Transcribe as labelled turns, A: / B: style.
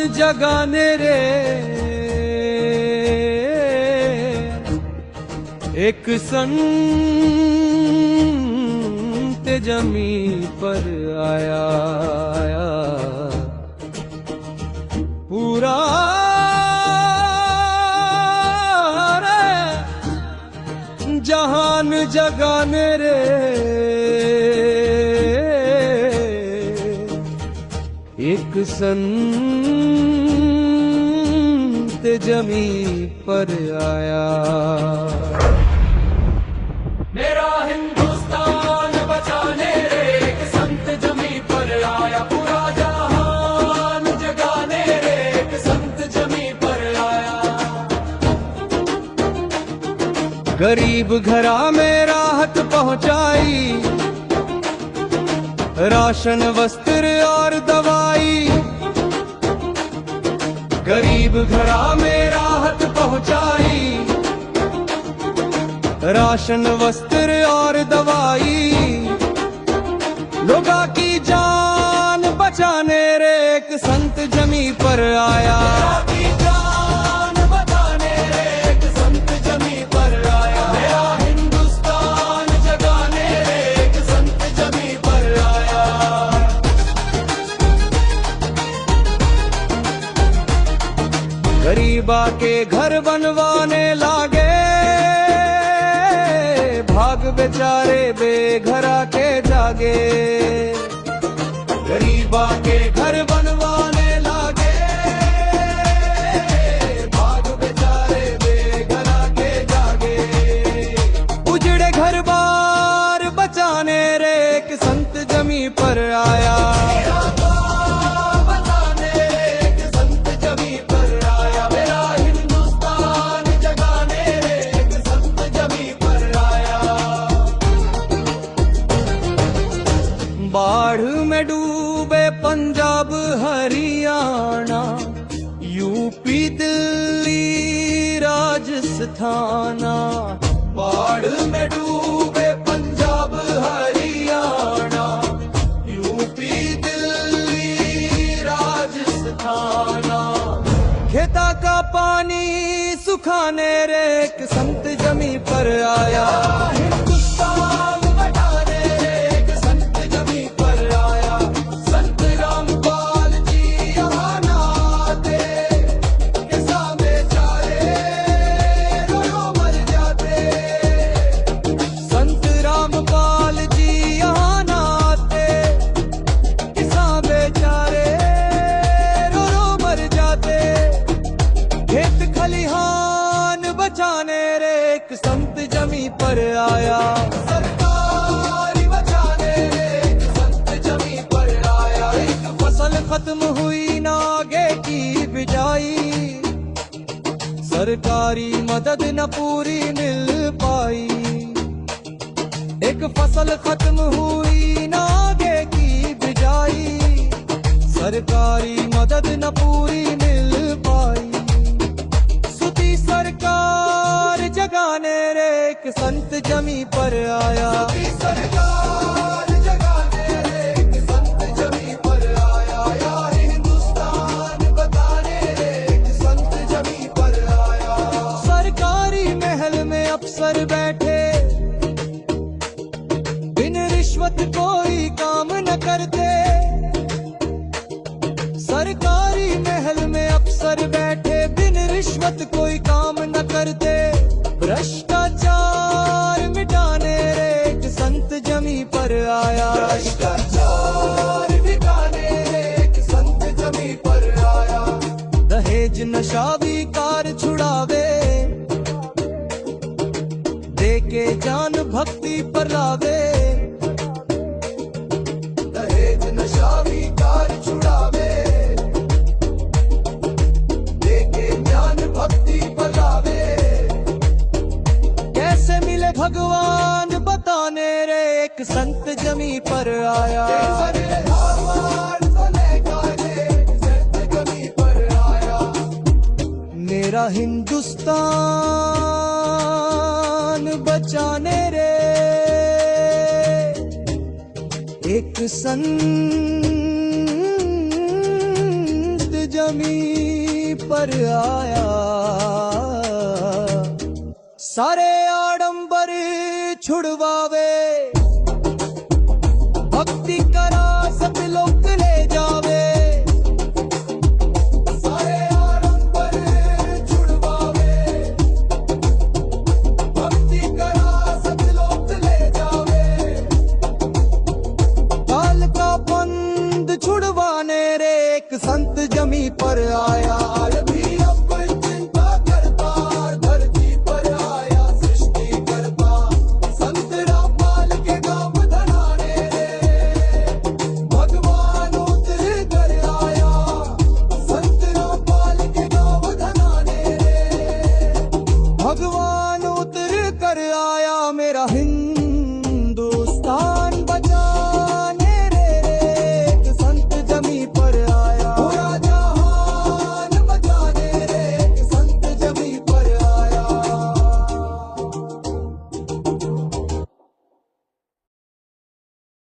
A: जगाने रे एक संत जमी पर आया, पूरा जहान जगाने रे एक संत जमी पर आया।
B: मेरा हिंदुस्तान बचाने रे एक संत जमी पर आया, पूरा जहान जगाने रे एक संत जमी पर आया।
A: गरीब घरा में राहत पहुंचाई, राशन वस्त्र और दवाई। गरीब घरा में राहत पहुंचाई, राशन वस्त्र और दवाई। लोगों की जान बचाने रे एक संत जमी पर आया, जान बचाने रे एक संत जमी पर आया।
B: मेरा हिंदुस्तान जगाने रे एक संत जमी पर आया।
A: गरीबा के घर बनवाने लागे, भाग बेचारे बेघरा के जागे। गरीबा के घर बनवाने लागे, भाग बेचारे बेघरा के जागे। उजड़े घर बार बचाने रे एक संत जमी पर आया, बाढ़ में डूबे पंजाब हरियाणा, यूपी दिल्ली राजस्थान। बाढ़ में डूबे पंजाब हरियाणा, यूपी दिल्ली राजस्थान। खेता का पानी सुखाने रे एक संत जमी पर आया, बचाने रे एक संत जमी पर आया। सरकार बचाने रे एक संत जमी पर आया। एक फसल खत्म हुई नागे की बिजाई, सरकारी मदद न पूरी मिल पाई। एक फसल खत्म हुई नागे की बिजाई, सरकारी मदद न पूरी मिल पाई। सरकार जगाने रे एक संत जमी पर आया, सरकार जगाने रे एक संत जमी पर आया। या हिंदुस्तान बताने रे एक संत जमी पर आया। सरकारी महल में अफसर बैठे, बिन रिश्वत कोई काम न करते। सरकारी महल में अफसर बैठे, बिन रिश्वत कोई काम न करते। भ्रष्टाचार मिटाने रे एक संत जमी पर आया, भ्रष्टाचार मिटाने रे एक संत जमी पर आया। दहेज नशा विकार छुड़ावे, देके जान भक्ति पर लावे। दहेज नशा विकार छुड़ावे, भक्ति पर लावे। कैसे मिले भगवान बताने रे एक संत जमी पर आया, मेरा हिंदुस्तान बचाने रे एक संत जमी पर आया। सारे आडंबर छुड़वावे, भक्ति करा सब लोग ले जावे। सारे आडंबर छुड़वावे, भक्ति करा सब लोग ले जावे। काल का बंद छुड़वाने रे एक संत जमी पर आया। भी अब चिंता करता धरती पर आया सृष्टि करता। संत रामपाल के गाँव धनाने रे भगवान उतर कर आया। संत रामपाल के गाँव धनाने रे भगवान उतर कर आया। मेरा हिंद